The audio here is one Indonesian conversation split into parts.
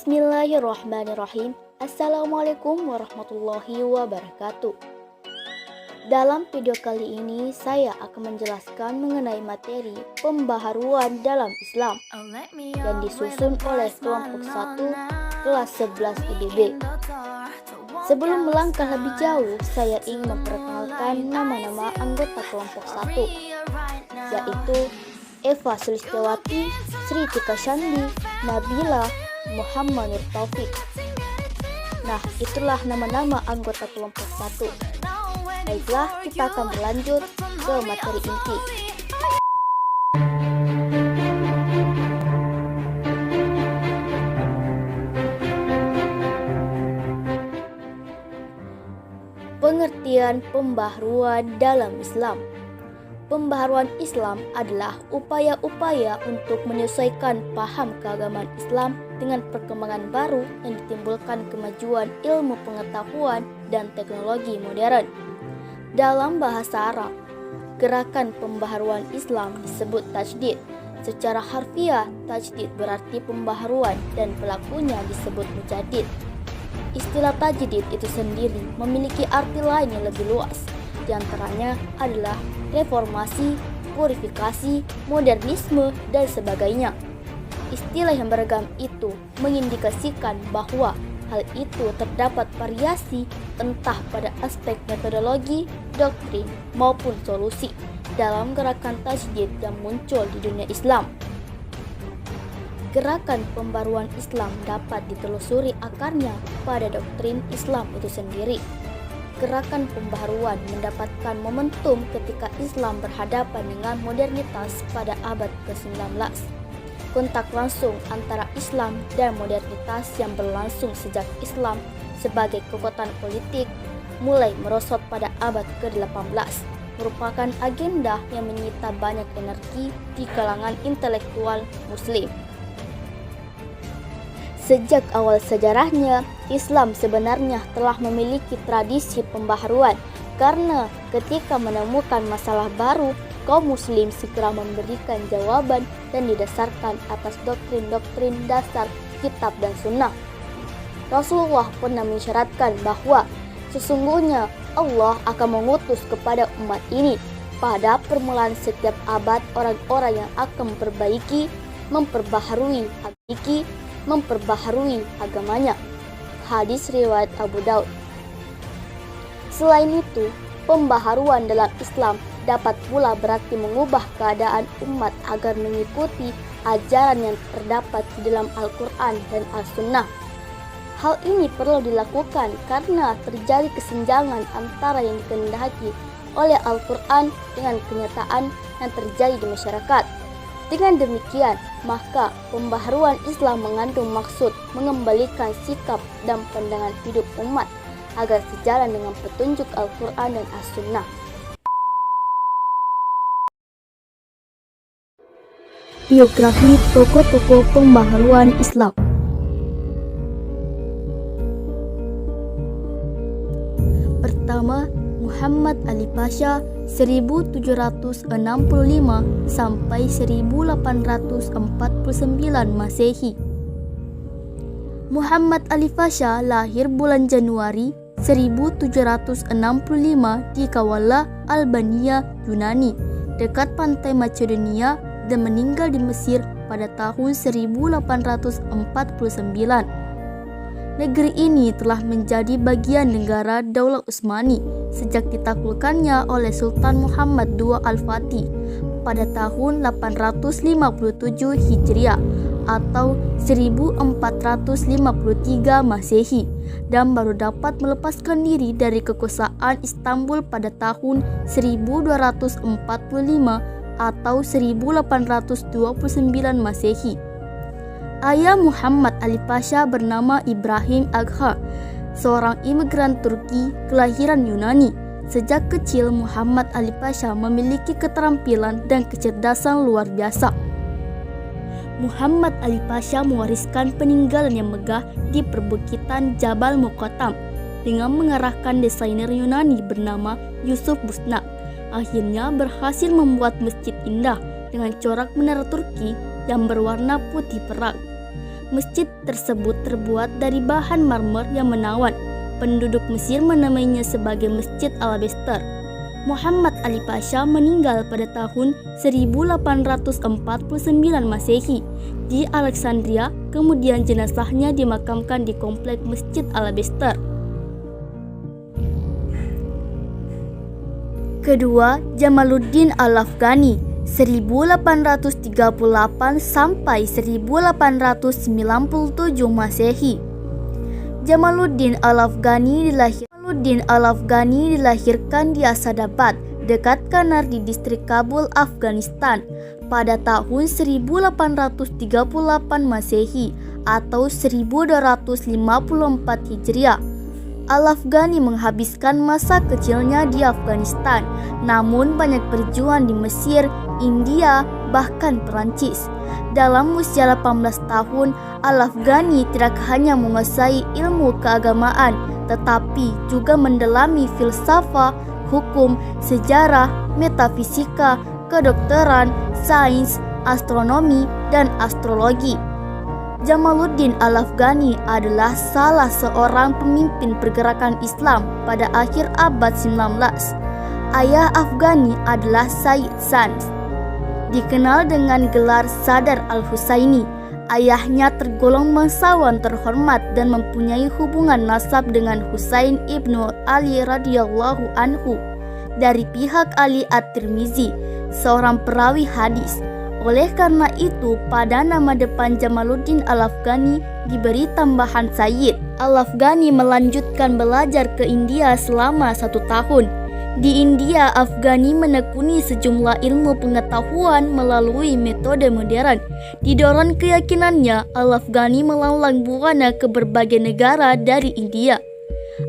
Bismillahirrahmanirrahim. Assalamualaikum warahmatullahi wabarakatuh. Dalam video kali ini saya akan menjelaskan mengenai materi pembaharuan dalam Islam yang disusun oleh kelompok 1 kelas 11 IDB. Sebelum melangkah lebih jauh, saya ingin memperkenalkan nama-nama anggota kelompok 1, yaitu Eva Sulistiawati, Sri Tika Sandi, Nabila, Muhammad Nur Taufik. Nah, itulah nama-nama anggota kelompok 1. Baiklah, kita akan berlanjut ke materi inti. Pengertian pembaharuan dalam Islam. Pembaharuan Islam adalah upaya-upaya untuk menyesuaikan paham keagamaan Islam dengan perkembangan baru yang ditimbulkan kemajuan ilmu pengetahuan dan teknologi modern. Dalam bahasa Arab, gerakan pembaharuan Islam disebut tajdid. Secara harfiah, tajdid berarti pembaharuan dan pelakunya disebut mujaddid. Istilah tajdid itu sendiri memiliki arti lain yang lebih luas. Di antaranya adalah reformasi, purifikasi, modernisme, dan sebagainya. Istilah yang beragam itu mengindikasikan bahwa hal itu terdapat variasi entah pada aspek metodologi, doktrin, maupun solusi dalam gerakan tajdid yang muncul di dunia Islam. Gerakan pembaruan Islam dapat ditelusuri akarnya pada doktrin Islam itu sendiri. Gerakan pembaharuan mendapatkan momentum ketika Islam berhadapan dengan modernitas pada abad ke-19. Kontak langsung antara Islam dan modernitas yang berlangsung sejak Islam sebagai kekuatan politik mulai merosot pada abad ke-18 merupakan agenda yang menyita banyak energi di kalangan intelektual Muslim. Sejak awal sejarahnya, Islam sebenarnya telah memiliki tradisi pembaharuan karena ketika menemukan masalah baru, kaum muslim segera memberikan jawaban dan didasarkan atas doktrin-doktrin dasar kitab dan sunnah. Rasulullah pernah mensyaratkan bahwa sesungguhnya Allah akan mengutus kepada umat ini pada permulaan setiap abad orang-orang yang akan memperbaharui agamanya. Hadis riwayat Abu Daud. Selain itu, pembaharuan dalam Islam dapat pula berarti mengubah keadaan umat agar mengikuti ajaran yang terdapat di dalam Al-Quran dan As-Sunnah. Hal ini perlu dilakukan karena terjadi kesenjangan antara yang dikehendaki oleh Al-Quran dengan kenyataan yang terjadi di masyarakat. Dengan demikian, maka pembaharuan Islam mengandung maksud mengembalikan sikap dan pandangan hidup umat agar sejalan dengan petunjuk Al-Quran dan As-Sunnah. Biografi tokoh-tokoh pembaharuan Islam. Pertama, Muhammad Ali Pasha 1765 sampai 1849 Masehi. Muhammad Ali Pasha lahir bulan Januari 1765 di Kavala, Albania, Yunani, dekat pantai Macedonia dan meninggal di Mesir pada tahun 1849. Negeri ini telah menjadi bagian negara Daulah Utsmani sejak ditaklukkannya oleh Sultan Muhammad II Al-Fatih pada tahun 857 Hijriah atau 1453 Masehi dan baru dapat melepaskan diri dari kekuasaan Istanbul pada tahun 1245 atau 1829 Masehi. Ayah Muhammad Ali Pasha bernama Ibrahim Agha, seorang imigran Turki kelahiran Yunani. Sejak kecil Muhammad Ali Pasha memiliki keterampilan dan kecerdasan luar biasa. Muhammad Ali Pasha mewariskan peninggalan yang megah di perbukitan Jabal Muqattam dengan mengarahkan desainer Yunani bernama Yusuf Busnak. Akhirnya berhasil membuat masjid indah dengan corak menara Turki yang berwarna putih perak. Masjid tersebut terbuat dari bahan marmer yang menawan. Penduduk Mesir menamainya sebagai Masjid Al-Abester. Muhammad Ali Pasha meninggal pada tahun 1849 Masehi di Alexandria, kemudian jenazahnya dimakamkan di komplek Masjid Al-Abester. Kedua, Jamaluddin Al-Afghani 1838 sampai 1897 Masehi. Jamaluddin Al-Afghani dilahirkan di Asadabad, dekat Kanar di distrik Kabul, Afghanistan pada tahun 1838 Masehi atau 1254 Hijriah. Al-Afghani menghabiskan masa kecilnya di Afghanistan, namun banyak berjuang di Mesir, India, bahkan Perancis. Dalam usia 18 tahun, Al-Afghani tidak hanya menguasai ilmu keagamaan, tetapi juga mendalami filsafat, hukum, sejarah, metafisika, kedokteran, sains, astronomi, dan astrologi. Jamaluddin Al-Afghani adalah salah seorang pemimpin pergerakan Islam pada akhir abad 19. Ayah Afghani adalah Sayyid Sans, dikenal dengan gelar Sadar Al-Husaini. Ayahnya tergolong bangsawan terhormat dan mempunyai hubungan nasab dengan Husain ibnu Ali radhiyallahu anhu dari pihak Ali At-Tirmizi, seorang perawi hadis. Oleh karena itu, pada nama depan Jamaluddin Al-Afghani diberi tambahan Sayyid. Al-Afghani melanjutkan belajar ke India selama 1 tahun. Di India, Afghani menekuni sejumlah ilmu pengetahuan melalui metode modern. Didorong keyakinannya, Al-Afghani melalang buana ke berbagai negara dari India.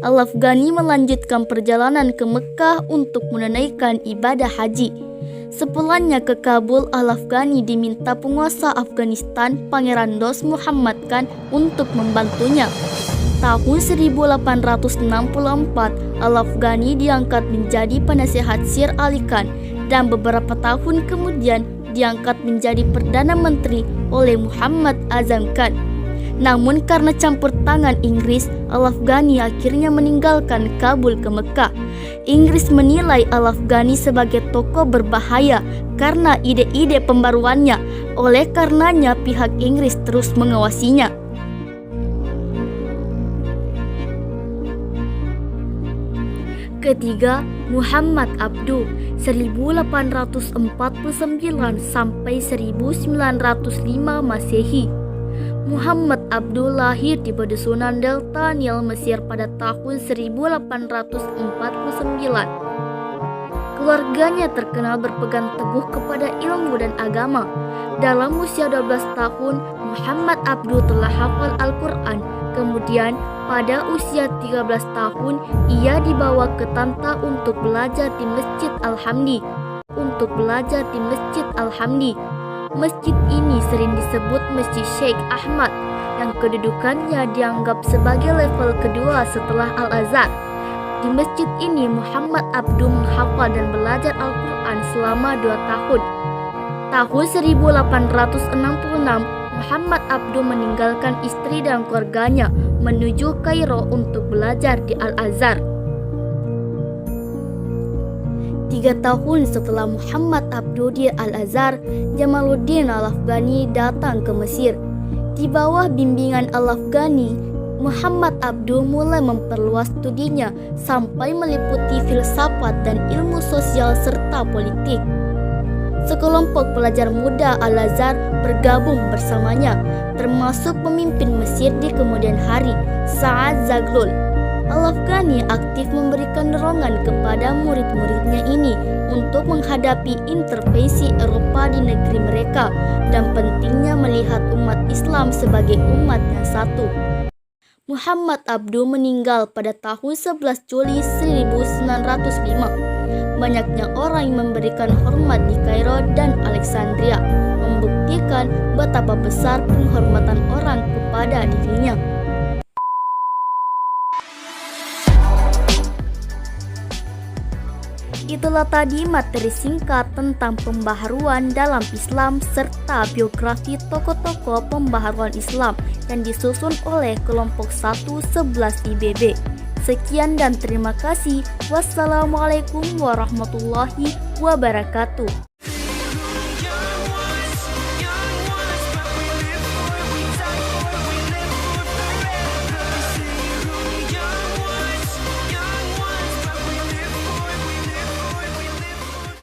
Al-Afghani melanjutkan perjalanan ke Mekah untuk menunaikan ibadah haji. Sepulangnya ke Kabul, Al-Afghani diminta penguasa Afghanistan Pangeran Dost Muhammad Khan untuk membantunya. Tahun 1864, Al-Afghani diangkat menjadi penasihat Sir Ali Khan dan beberapa tahun kemudian diangkat menjadi Perdana Menteri oleh Muhammad Azam Khan. Namun karena campur tangan Inggris, Al-Afghani akhirnya meninggalkan Kabul ke Mekah. Inggris menilai Al-Afghani sebagai tokoh berbahaya karena ide-ide pembaruannya. Oleh karenanya pihak Inggris terus mengawasinya. Ketiga, Muhammad Abduh 1849 sampai 1905 Masehi. Muhammad Abduh lahir di Pedusunan Delta Nil, Mesir pada tahun 1849. Keluarganya terkenal berpegang teguh kepada ilmu dan agama. Dalam usia 12 tahun, Muhammad Abduh telah hafal Al-Quran. Kemudian, pada usia 13 tahun, ia dibawa ke Tanta untuk belajar di Masjid Al-Hamdi. Masjid ini sering disebut Masjid Sheikh Ahmad, yang kedudukannya dianggap sebagai level kedua setelah Al-Azhar. Di masjid ini, Muhammad Abduh menghafal dan belajar Al-Quran selama 2 tahun. Tahun 1866, Muhammad Abduh meninggalkan istri dan keluarganya menuju Kairo untuk belajar di Al-Azhar. 3 tahun setelah Muhammad Abduh di Al-Azhar, Jamaluddin Al-Afghani datang ke Mesir. Di bawah bimbingan Al-Afghani, Muhammad Abduh mulai memperluas studinya sampai meliputi filsafat dan ilmu sosial serta politik. Sekelompok pelajar muda Al-Azhar bergabung bersamanya, termasuk pemimpin Mesir di kemudian hari, Sa'ad Zaghloul. Al-Afghani aktif memberikan dorongan kepada murid-muridnya ini untuk menghadapi intervensi Eropa di negeri mereka dan pentingnya melihat umat Islam sebagai umat yang satu. Muhammad Abduh meninggal pada tahun 11 Juli 1905. Banyaknya orang yang memberikan hormat di Kairo dan Alexandria, membuktikan betapa besar penghormatan orang kepada dirinya. Itulah tadi materi singkat tentang pembaharuan dalam Islam serta biografi tokoh-tokoh pembaharuan Islam yang disusun oleh kelompok 111 IBB. Sekian dan terima kasih. Wassalamualaikum warahmatullahi wabarakatuh.